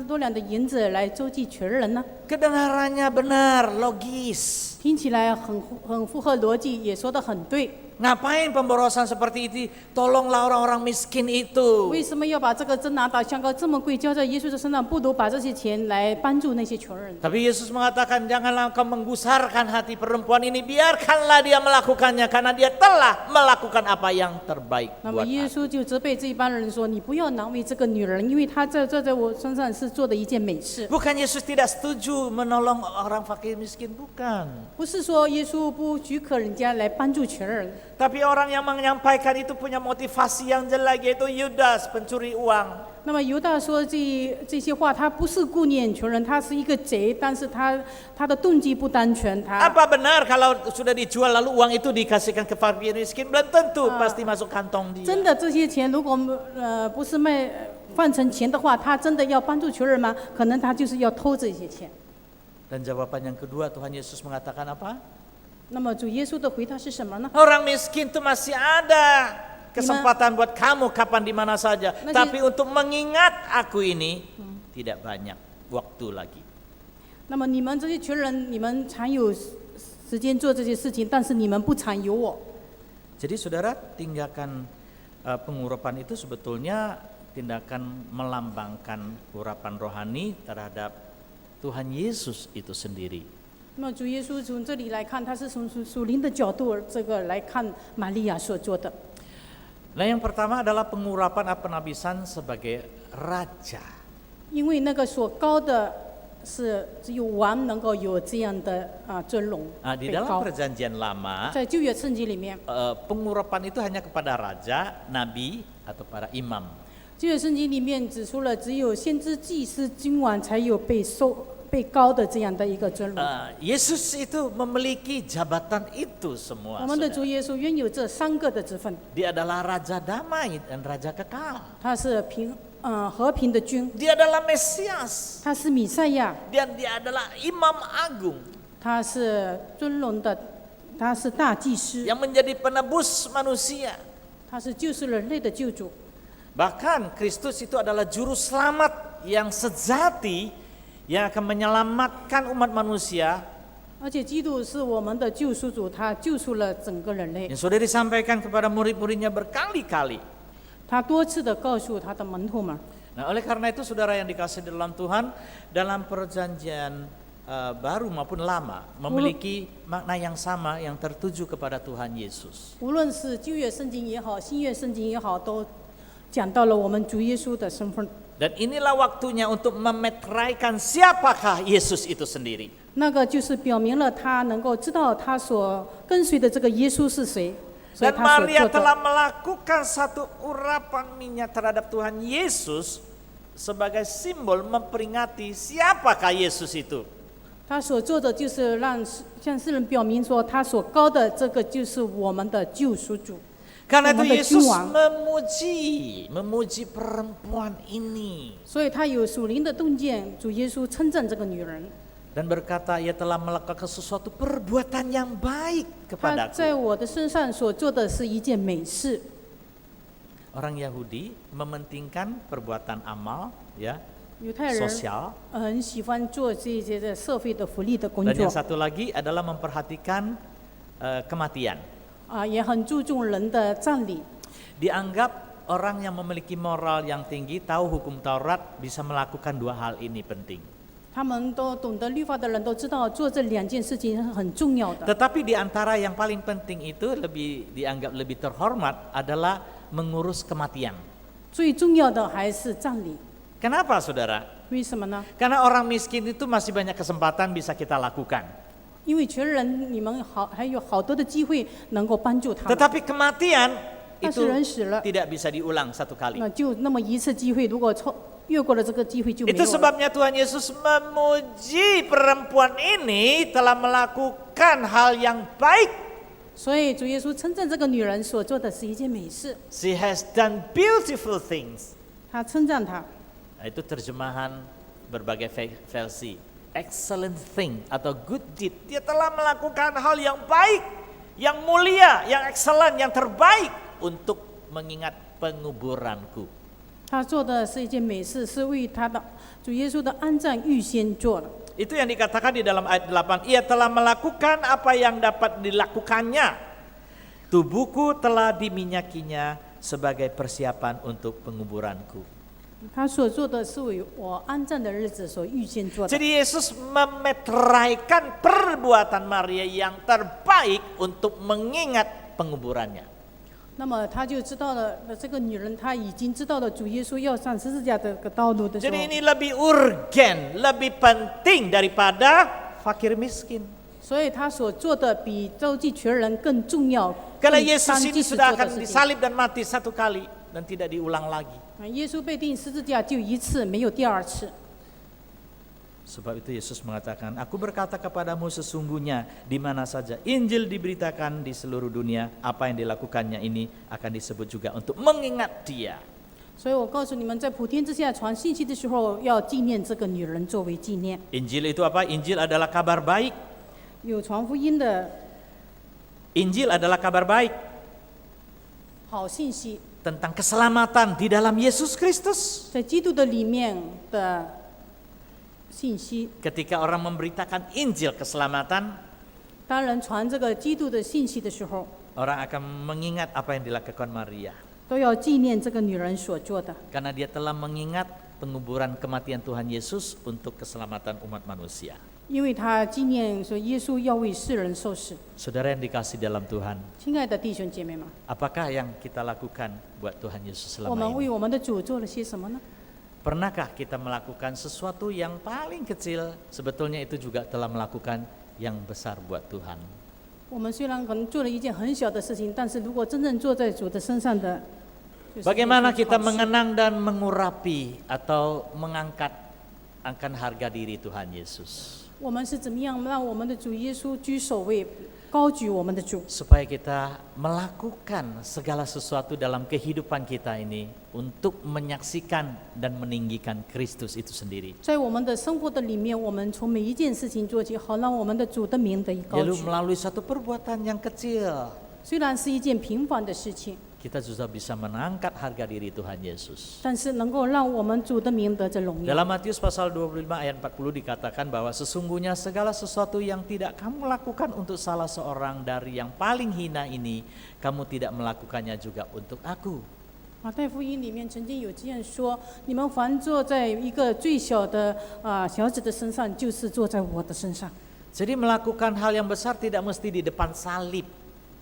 多两的银子来周济穷人呢？ Kedengarannya benar, logis. 听起来很符合逻辑，也说得很对。ngapain pemborosan seperti itu? Tolonglah orang-orang miskin itu. 为什么要把这个真拿到香膏这么贵交在耶稣的身上？不如把这些钱来帮助那些穷人。 Tapi Yesus mengatakan, janganlah engkau menggusarkan hati perempuan ini, biarkanlah dia melakukannya karena dia telah melakukan apa yang terbaik 那么 buat 耶 aku. 稣就责备这一帮人说：“你不要难为这个女人，因为她在我身上是做的一件美事。 Bukan Yesus tidak setuju menolong orang fakir miskin, bukan. 不是说耶稣不许可人家来帮助穷人， Tapi orang yang menyampaikan itu punya motivasi yang jelek, yaitu Yudas, pencuri uang. 那么犹大说这些话，他不是顾念穷人，他是一个贼，但是他的动机不单纯。他 Apa benar kalau sudah dijual lalu uang itu dikasihkan ke fakir miskin? Belum tentu pasti masuk kantong dia. 真的这些钱如果不是换成钱的话，他真的要帮助穷人吗？可能他就是要偷这些钱。 Dan jawaban yang kedua, Tuhan Yesus mengatakan apa? 那么主耶稣的回答是什么呢？ Orang miskin itu masih ada kesempatan buat kamu kapan di mana saja. Masih- Tapi untuk mengingat aku ini tidak banyak waktu lagi. 那么你们这些穷人，你们常有时间做这些事情，但是你们不常有我。 Jadi saudara, tindakan pengurapan itu sebetulnya tindakan melambangkan urapan rohani terhadap Tuhan Yesus itu sendiri. 那么主耶稣从这里来看，他是从属灵的角度这个来看玛利亚所做的。 Nah, yang pertama adalah pengurapan penabisan sebagai raja. 因为那个所高的是只有王能够有这样的尊荣 Di 被 dalam 高。 perjanjian lama, 在旧约圣经里面， pengurapan itu hanya kepada raja, nabi, atau para imam. 旧约圣经里面指出了，只有先知、祭司、君王才有被高的这样的一个尊荣。 Yesus itu memiliki jabatan itu semua. 我们的 saudara. 主耶稣拥有这3个的职分， Dia adalah raja damai dan raja kekal. 他是和平的君， Dia adalah Mesias 他是弥赛亚， dan dia adalah imam agung 他是尊荣的，他是大祭司， yang menjadi penebus manusia. 他是救赎人类的救主。 Bahkan Kristus itu adalah juru selamat yang sejati yang akan menyelamatkan umat manusia. 而且基督是我们的救赎主，他救赎了整个人类。 Yang sudah disampaikan kepada murid-muridnya berkali-kali. 他多次的告诉他的门徒们。 Nah, oleh karena itu saudara yang dikasihi dalam Tuhan, dalam perjanjian baru maupun lama memiliki makna yang sama yang tertuju kepada Tuhan Yesus. 无论是旧约圣经也好，新约圣经也好，都讲到了我们主耶稣的身份。 Dan inilah waktunya untuk memetraikan siapakah Yesus itu sendiri. 那个就是表明了他能够知道他所跟随的这个耶稣是谁，所以 Dan 他所 Maria 做 telah 的。 melakukan satu urapan minyak terhadap Tuhan Yesus sebagai simbol memperingati siapakah Yesus itu. 他所做的就是向世人表明说，他所高的这个就是我们的救赎主。 Karena itu Memang Yesus berjuang. memuji perempuan ini 所以他有属灵的洞见，主耶稣称赞这个女人， dan berkata ia telah melakukan sesuatu perbuatan yang baik 他在 kepadaku. 我的身上所做的是一件美事。 Orang Yahudi mementingkan perbuatan amal, ya, 犹太人 sosial. 很喜欢做这些的社会的福利的工 Dan 作 yang satu lagi adalah memperhatikan kematian. 也很注重人的葬礼。 Dianggap orang yang memiliki moral yang tinggi, tahu hukum Taurat, bisa melakukan dua hal ini penting. 他们都懂得律法的人都知道，做这2件事情是很重要的。 Tetapi di antara yang paling penting itu dianggap lebih terhormat adalah mengurus kematian. 最重要的还是葬礼。 Kenapa saudara? 为什么呢？ Karena orang miskin itu masih banyak kesempatan bisa kita lakukan. 因为穷人你们还有好多的机会能够帮助他们。 Tetapi kematian 但 itu 是人死了， tidak bisa diulang satu kali. 那就那么一次机会，如果越过了这个机会就没 Itu 有了。 sebabnya Tuhan Yesus memuji perempuan ini telah melakukan hal yang baik. 所以主耶稣称赞这个女人所做的是一件美事， She has done beautiful things. 他称赞她。 Nah, itu terjemahan berbagai versi. Excellent thing atau good deed. Dia telah melakukan hal yang baik, yang mulia, yang excellent, yang terbaik untuk mengingat penguburanku. 他做的是一件美事，是为他的主耶稣的安葬预先做的。 Itu yang dikatakan di dalam ayat 8. Ia telah melakukan apa yang dapat dilakukannya. tubuhku telah diminyakinya sebagai persiapan untuk penguburanku. 他所做的是为我安葬的日子所预先做的。 Jadi Yesus memeteraikan perbuatan Maria yang terbaik untuk mengingat penguburannya. 那么他就知道了，这个女人她已经知道了主耶稣要上十字架的个道路的时候， Jadi ini lebih urgen, lebih penting daripada fakir miskin. 所以他所做的比周济穷人更重要。 Karena 更 Yesus 当 ini 即时 sudah 做的 akan 事情。 disalib dan mati satu kali dan tidak diulang lagi. 耶稣被钉十字架就一次，没有第二次。 Sebab itu Yesus mengatakan, aku berkata kepadamu sesungguhnya di mana saja Injil diberitakan di seluruh dunia, apa yang dilakukannya ini akan disebut juga untuk mengingat dia. 所以我告诉你们，在普天之下传信息的时候，要纪念这个女人作为纪念。 Injil itu apa? Injil adalah kabar baik. 有传福音的 Injil adalah kabar baik 好信息， tentang keselamatan di dalam Yesus Kristus. 在基督的里面的信息。 Ketika orang memberitakan Injil keselamatan, 当人传这个基督的信息的时候， orang akan mengingat apa yang dilakukan Maria. 都要纪念这个女人所做的， Karena dia telah mengingat penguburan kematian Tuhan Yesus untuk keselamatan umat manusia. 因为她纪念说耶稣要为世人受死。 Saudara yang dikasih dalam Tuhan, 亲爱的弟兄姐妹们， apakah yang kita lakukan buat Tuhan Yesus 我们 selama 为 ini? 我们的主做了些什么呢？ Pernahkah kita melakukan sesuatu yang paling kecil, sebetulnya itu juga telah melakukan yang besar buat Tuhan? 我们虽然可能做了一件很小的事情，但是如果真正做在主的身上的，就是 Bagaimana 耶稣 kita 好事 mengenang dan mengurapi atau mengangkat akan harga diri Tuhan Yesus? 我们是怎么样让我们的主耶稣居首位，高举我们的主， Supaya kita melakukan segala sesuatu dalam kehidupan kita ini untuk menyaksikan dan meninggikan Kristus itu sendiri. 在我们的生活的里面，我们从每一件事情做起，好让我们的主的名得以高 Lalu 举。 melalui satu perbuatan yang kecil, 虽然是一件平凡的事情， kita juga bisa mengangkat harga diri Tuhan Yesus. 但是能够让我们主的名得着荣耀。 Dalam Matius pasal 25 ayat 40 dikatakan bahwa sesungguhnya segala sesuatu yang tidak kamu lakukan untuk salah seorang dari yang paling hina ini, kamu tidak melakukannya juga untuk aku. 马太福音里面曾经有这样说：你们凡坐在一个最小的小子的身上，就是坐在我的身上。 Jadi melakukan hal yang besar tidak mesti di depan salib,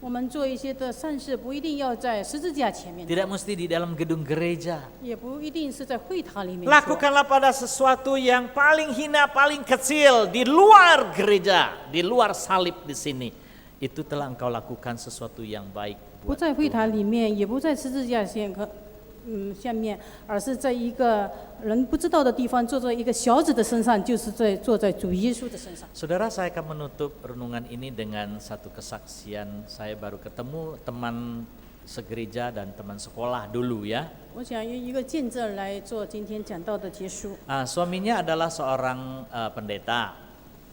我们做一些的善事，不一定要在十字架前面做， tidak mesti di dalam gedung gereja. 也不一定是在会堂里面做。 Lakukanlah pada sesuatu yang paling hina, paling kecil di luar gereja, di luar salib di sini. Itu telah engkau lakukan sesuatu yang baik 不 buat 在会 Tuhan. 堂里面，也不在十字架下面，而是在一个人不知道的地方，坐在一个小子的身上，就是坐在主耶稣的身上。 Saudara, saya akan menutup renungan ini dengan satu kesaksian. Saya baru ketemu teman segereja dan teman sekolah dulu ya. 我想用一个见证来做今天讲道的结束。 Suaminya adalah seorang pendeta.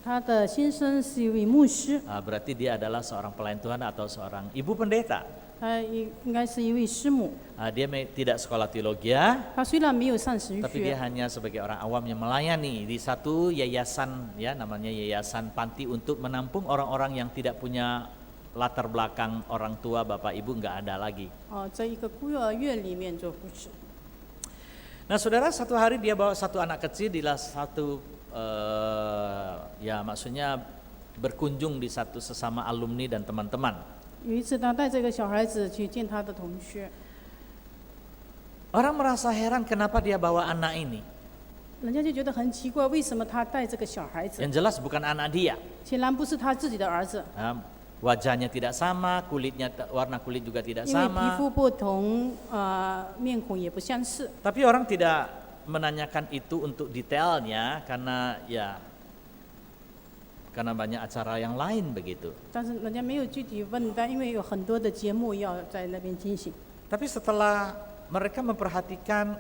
他的先生是一位牧师， Berarti dia adalah seorang pelayan Tuhan atau seorang ibu pendeta. 他应该是一位师母。 Dia tidak sekolah teologi, 他虽然没有上神 tapi dia 学， hanya sebagai orang awam yang melayani di satu yayasan ya, namanya Yayasan Panti untuk menampung orang-orang yang tidak punya latar belakang orang tua, bapak ibu nggak ada lagi. 在一个孤儿院里面做护士。 Nah, saudara, satu hari dia bawa satu anak kecil di satu ya maksudnya berkunjung di satu sesama alumni dan teman-teman. 有一次，他带这个小孩子去见他的同学， Orang merasa heran kenapa dia bawa anak ini. 人家就觉得很奇怪，为什么他带这个小孩子？ Yang jelas bukan anak dia. 显然不是他自己的儿子， Wajahnya tidak sama, warna kulit juga tidak 因为皮 sama. 肤不同，面孔也不相似。 Tapi orang tidak menanyakan itu untuk detailnya karena banyak acara yang lain begitu. 但是人家没有具体问，但因为有很多的节目要在那边进行。 Tapi setelah mereka memperhatikan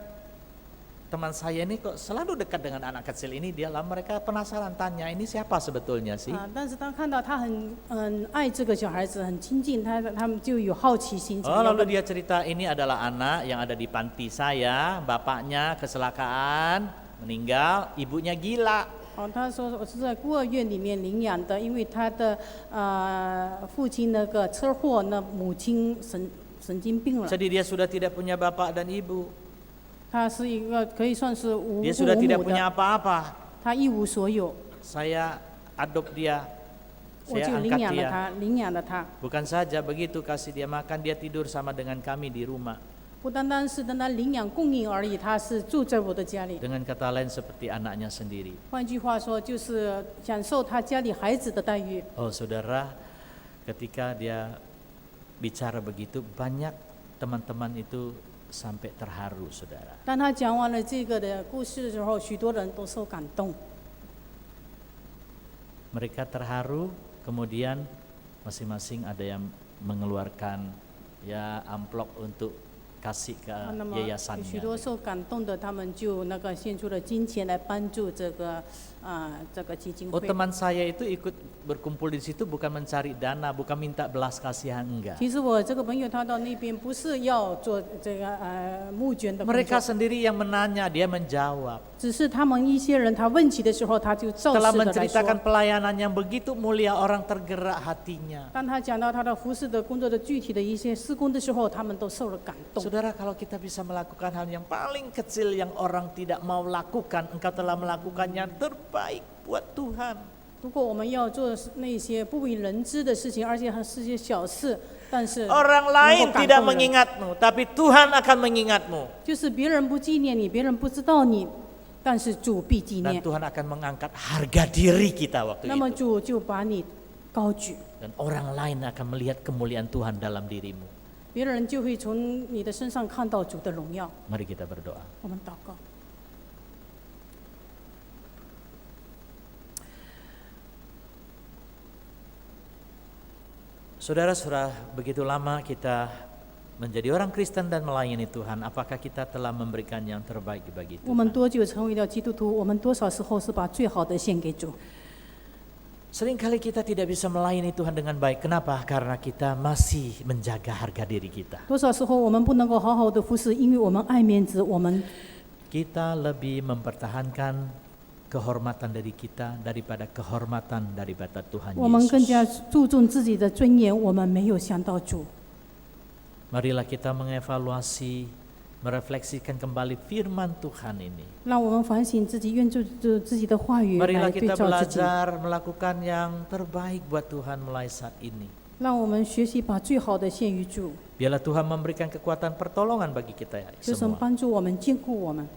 teman saya ini kok selalu dekat dengan anak kecil ini, mereka penasaran tanya ini siapa sebetulnya sih? 但是当看到他很爱这个小孩子，很亲近他，他们就有好奇心。 Lalu dia cerita ini adalah anak yang ada di panti saya, bapaknya kecelakaan, meninggal, ibunya gila. 他说我是在孤儿院里面领养的，因为他的父亲那个车祸，那母亲神经病了。 Jadi dia sudah tidak punya bapak dan ibu. 他是一个可以算是无父 Dia 无 sudah tidak 母 punya 的， apa-apa. 他一无所有。 Saya adopt dia. 我 Saya 就领 angkat 养了 dia. 他，领养了他。 Bukan saja begitu, kasih dia makan, dia tidur sama dengan kami di rumah. 不单单是跟他领养供应而已，他是住在我的家里。 Dengan kata lain seperti anaknya sendiri. 换句话说，就是享受他家里孩子的待遇。 Oh saudara, ketika dia bicara begitu, banyak teman-teman itu sampai terharu, saudara. 当他讲完了这个的故事的时候，许多人都受感动。 Mereka terharu, kemudian masing-masing ada yang mengeluarkan ya amplop untuk kasih ke 那么有许 yayasannya. 多受感动的，他们就那个献出了金钱来帮助这个基金 Oh 会。 teman saya itu ikut berkumpul di situ bukan mencari dana, bukan minta belas kasihan, enggak. 其实我这个朋友他到那边不是要做这个募捐的工 Mereka 作， sendiri yang menanya, dia menjawab. 只是他们一些人他问起的时候，他就照 Setelah 实的来 menceritakan 说。 pelayanan yang begitu mulia, orang tergerak hatinya. 当他讲到他的服侍的工作的具体的一些施工的时候，他们都受了感动。 Saudara, kalau kita bisa melakukan hal yang paling kecil yang orang tidak mau lakukan, engkau telah melakukannya terbaik buat Tuhan. 如果我们要做那些不为人知的事情，而且还是些小事，但是 Orang 能 lain 够感 tidak 动人， mengingatmu, tapi Tuhan akan mengingatmu. 就是别人不纪念你，别人不知道你，但是主必纪 Dan 念。 Tuhan akan mengangkat harga diri kita waktu 那么 itu. 主就把你高举， Dan orang lain akan melihat kemuliaan Tuhan dalam dirimu. 别人就会从你的身上看到主的荣耀。 Mari kita berdoa. 我们祷告。 Saudara, sudah begitu lama kita menjadi orang Kristen dan melayani Tuhan. Apakah kita telah memberikan yang terbaik bagi 我们 Tuhan? 多久成为了基督徒？我们多少时候是把最好的献给主？ Seringkali kita tidak bisa melayani Tuhan dengan baik. Kenapa? Karena kita masih menjaga harga diri kita. 多少时候我们不能够好好的服侍，因为我们爱面子，我们 Kita lebih mempertahankan kehormatan dari kita daripada kehormatan daripada Tuhan 我们更 Yesus. 加注重自己的尊严，我们没有想到主。 Marilah kita mengevaluasi, merefleksikan kembali firman Tuhan ini. 让我们反省自己，愿自己的话语 Marilah 来对 kita 照自己， belajar melakukan yang terbaik buat Tuhan mulai saat ini. 让我们学习把最好的献于主， Biarlah Tuhan memberikan kekuatan pertolongan bagi kita 求神 semua. 帮助我们，坚固我们。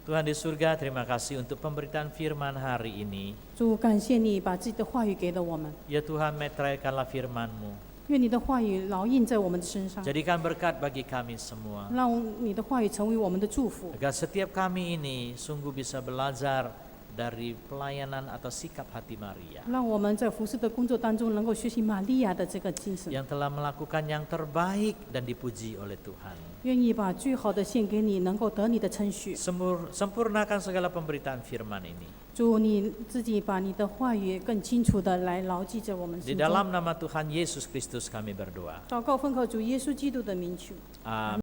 Tuhan di surga, terima kasih untuk pemberitaan firman hari ini. 主，感谢你把自己的话语给了我们， Ya Tuhan, meteraikanlah firman-Mu. 愿你的话语烙印在我们的身上， Jadikan berkat bagi kami semua. 让你的话语成为我们的祝福， Agar setiap kami ini sungguh bisa belajar dari pelayanan atau sikap hati Maria. 让我们在服侍的工作当中能够学习玛利亚的这个精神， Yang telah melakukan yang terbaik dan dipuji oleh Tuhan. 愿意把最好的献给你，能够得你的称许。 Sempurnakan segala pemberitaan firman ini. 主，你自己把你的话语更清楚的来牢记在我们 Di 心中。 dalam nama Tuhan Yesus Kristus kami berdoa. 祷告奉靠主耶稣基督的名求。 Amin.